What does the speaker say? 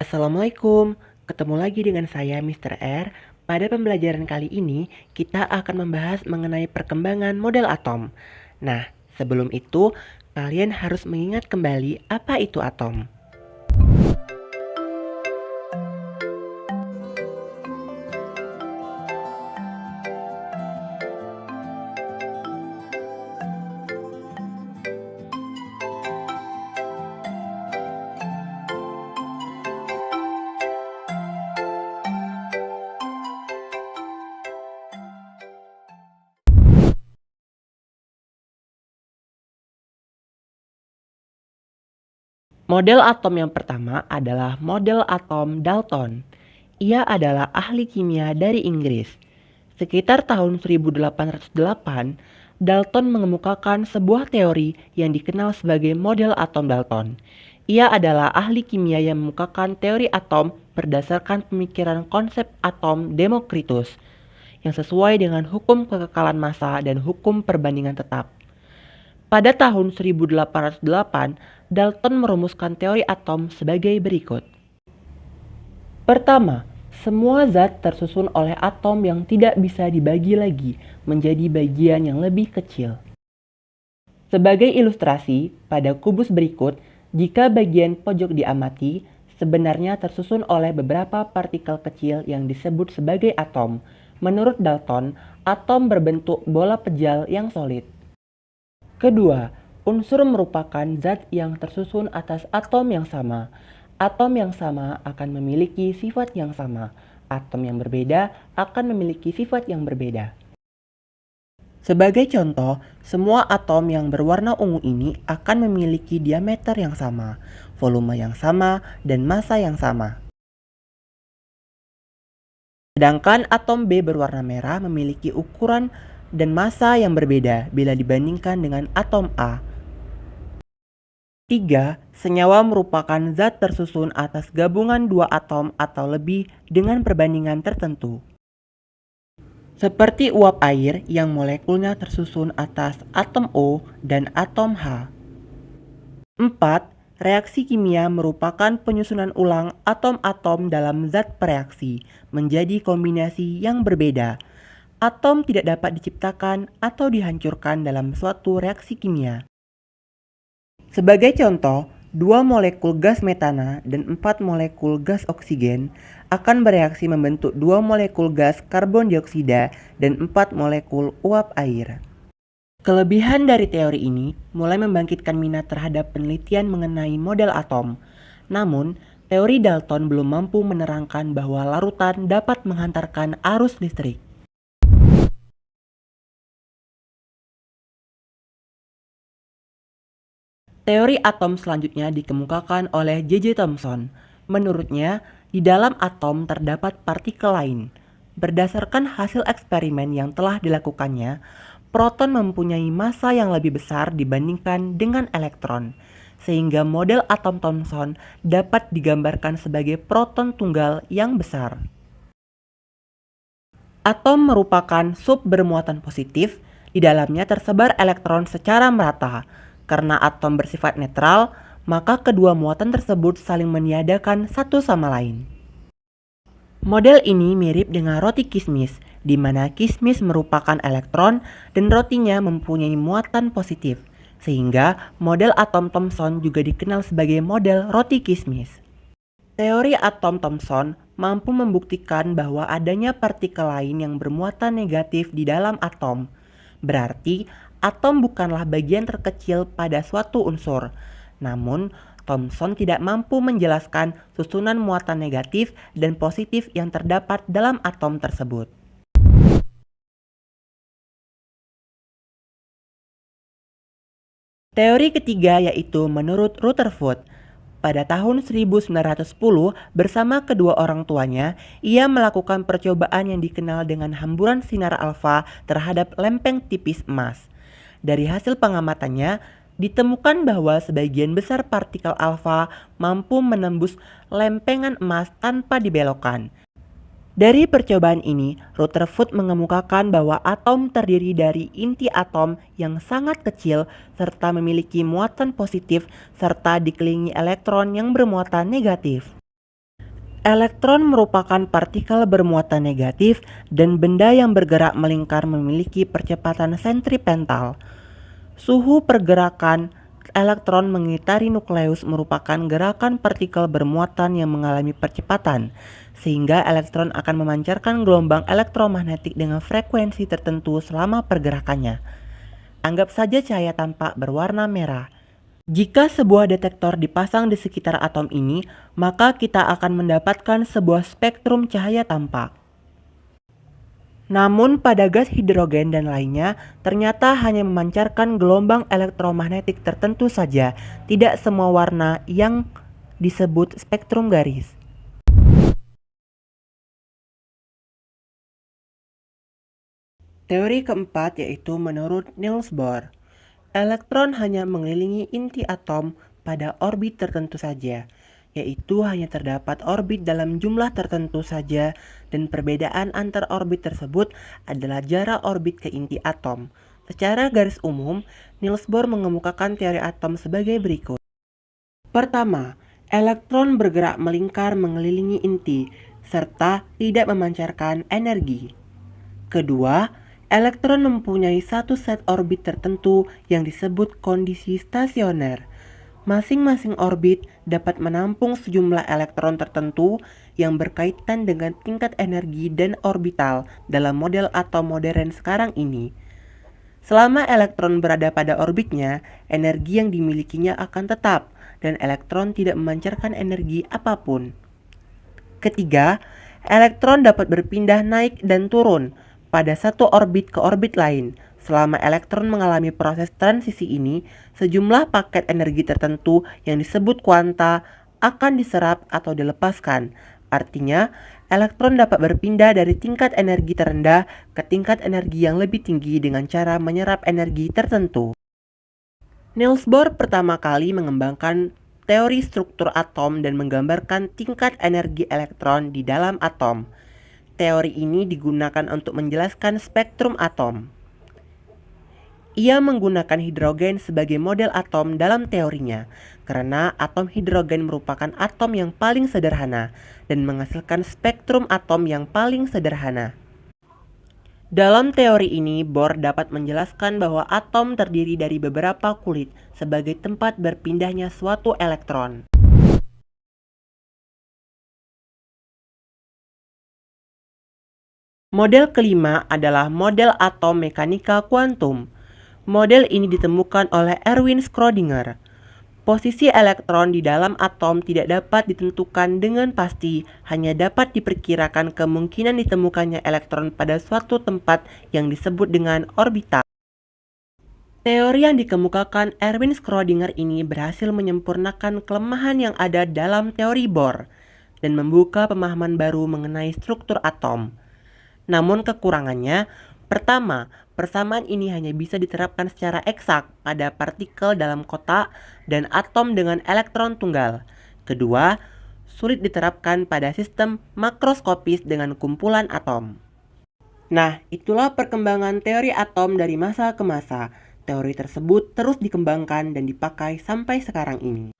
Assalamualaikum, ketemu lagi dengan saya Mr. R. Pada pembelajaran kali ini, kita akan membahas mengenai perkembangan model atom. Nah, sebelum itu, kalian harus mengingat kembali apa itu atom. Model atom yang pertama adalah model atom Dalton. Ia adalah ahli kimia dari Inggris. Sekitar tahun 1808, Dalton mengemukakan sebuah teori yang dikenal sebagai model atom Dalton. Ia adalah ahli kimia yang mengemukakan teori atom berdasarkan pemikiran konsep atom Demokritus yang sesuai dengan hukum kekekalan massa dan hukum perbandingan tetap. Pada tahun 1808, Dalton merumuskan teori atom sebagai berikut. Pertama, semua zat tersusun oleh atom yang tidak bisa dibagi lagi menjadi bagian yang lebih kecil. Sebagai ilustrasi, pada kubus berikut, jika bagian pojok diamati, sebenarnya tersusun oleh beberapa partikel kecil yang disebut sebagai atom. Menurut Dalton, atom berbentuk bola pejal yang solid. Kedua, unsur merupakan zat yang tersusun atas atom yang sama. Atom yang sama akan memiliki sifat yang sama. Atom yang berbeda akan memiliki sifat yang berbeda. Sebagai contoh, semua atom yang berwarna ungu ini akan memiliki diameter yang sama, volume yang sama, dan massa yang sama. Sedangkan atom B berwarna merah memiliki ukuran dan massa yang berbeda bila dibandingkan dengan atom A. 3. Senyawa merupakan zat tersusun atas gabungan dua atom atau lebih dengan perbandingan tertentu. Seperti uap air yang molekulnya tersusun atas atom O dan atom H. 4. Reaksi kimia merupakan penyusunan ulang atom-atom dalam zat bereaksi menjadi kombinasi yang berbeda. Atom tidak dapat diciptakan atau dihancurkan dalam suatu reaksi kimia. Sebagai contoh, 2 molekul gas metana dan 4 molekul gas oksigen akan bereaksi membentuk 2 molekul gas karbon dioksida dan 4 molekul uap air. Kelebihan dari teori ini mulai membangkitkan minat terhadap penelitian mengenai model atom. Namun, teori Dalton belum mampu menerangkan bahwa larutan dapat menghantarkan arus listrik. Teori atom selanjutnya dikemukakan oleh J.J. Thomson. Menurutnya, di dalam atom terdapat partikel lain. Berdasarkan hasil eksperimen yang telah dilakukannya, proton mempunyai massa yang lebih besar dibandingkan dengan elektron, sehingga model atom Thomson dapat digambarkan sebagai proton tunggal yang besar. Atom merupakan sub bermuatan positif, di dalamnya tersebar elektron secara merata. Karena atom bersifat netral, maka kedua muatan tersebut saling meniadakan satu sama lain. Model ini mirip dengan roti kismis, di mana kismis merupakan elektron dan rotinya mempunyai muatan positif, sehingga model atom Thomson juga dikenal sebagai model roti kismis. Teori atom Thomson mampu membuktikan bahwa adanya partikel lain yang bermuatan negatif di dalam atom. Berarti, atom bukanlah bagian terkecil pada suatu unsur. Namun, Thomson tidak mampu menjelaskan susunan muatan negatif dan positif yang terdapat dalam atom tersebut. Teori ketiga yaitu menurut Rutherford. Pada tahun 1910, bersama kedua orang tuanya, ia melakukan percobaan yang dikenal dengan hamburan sinar alfa terhadap lempeng tipis emas. Dari hasil pengamatannya, ditemukan bahwa sebagian besar partikel alfa mampu menembus lempengan emas tanpa dibelokkan. Dari percobaan ini, Rutherford mengemukakan bahwa atom terdiri dari inti atom yang sangat kecil serta memiliki muatan positif serta dikelilingi elektron yang bermuatan negatif. Elektron merupakan partikel bermuatan negatif dan benda yang bergerak melingkar memiliki percepatan sentripetal. Suhu pergerakan elektron mengitari nukleus merupakan gerakan partikel bermuatan yang mengalami percepatan, sehingga elektron akan memancarkan gelombang elektromagnetik dengan frekuensi tertentu selama pergerakannya. Anggap saja cahaya tampak berwarna merah. Jika sebuah detektor dipasang di sekitar atom ini, maka kita akan mendapatkan sebuah spektrum cahaya tampak. Namun pada gas hidrogen dan lainnya ternyata hanya memancarkan gelombang elektromagnetik tertentu saja, tidak semua warna yang disebut spektrum garis. Teori keempat yaitu menurut Niels Bohr. Elektron hanya mengelilingi inti atom pada orbit tertentu saja, yaitu hanya terdapat orbit dalam jumlah tertentu saja dan perbedaan antar orbit tersebut adalah jarak orbit ke inti atom. Secara garis umum, Niels Bohr mengemukakan teori atom sebagai berikut. Pertama, elektron bergerak melingkar mengelilingi inti serta tidak memancarkan energi. Kedua, elektron mempunyai satu set orbit tertentu yang disebut kondisi stasioner. Masing-masing orbit dapat menampung sejumlah elektron tertentu yang berkaitan dengan tingkat energi dan orbital dalam model atom modern sekarang ini. Selama elektron berada pada orbitnya, energi yang dimilikinya akan tetap dan elektron tidak memancarkan energi apapun. Ketiga, elektron dapat berpindah naik dan turun pada satu orbit ke orbit lain. Selama elektron mengalami proses transisi ini, sejumlah paket energi tertentu yang disebut kuanta akan diserap atau dilepaskan. Artinya, elektron dapat berpindah dari tingkat energi terendah ke tingkat energi yang lebih tinggi dengan cara menyerap energi tertentu. Niels Bohr pertama kali mengembangkan teori struktur atom dan menggambarkan tingkat energi elektron di dalam atom. Teori ini digunakan untuk menjelaskan spektrum atom. Ia menggunakan hidrogen sebagai model atom dalam teorinya, karena atom hidrogen merupakan atom yang paling sederhana dan menghasilkan spektrum atom yang paling sederhana. Dalam teori ini, Bohr dapat menjelaskan bahwa atom terdiri dari beberapa kulit sebagai tempat berpindahnya suatu elektron. Model kelima adalah model atom mekanika kuantum. Model ini ditemukan oleh Erwin Schrödinger. Posisi elektron di dalam atom tidak dapat ditentukan dengan pasti, hanya dapat diperkirakan kemungkinan ditemukannya elektron pada suatu tempat yang disebut dengan orbital. Teori yang dikemukakan Erwin Schrödinger ini berhasil menyempurnakan kelemahan yang ada dalam teori Bohr dan membuka pemahaman baru mengenai struktur atom. Namun kekurangannya, pertama, persamaan ini hanya bisa diterapkan secara eksak pada partikel dalam kotak dan atom dengan elektron tunggal. Kedua, sulit diterapkan pada sistem makroskopis dengan kumpulan atom. Nah, itulah perkembangan teori atom dari masa ke masa. Teori tersebut terus dikembangkan dan dipakai sampai sekarang ini.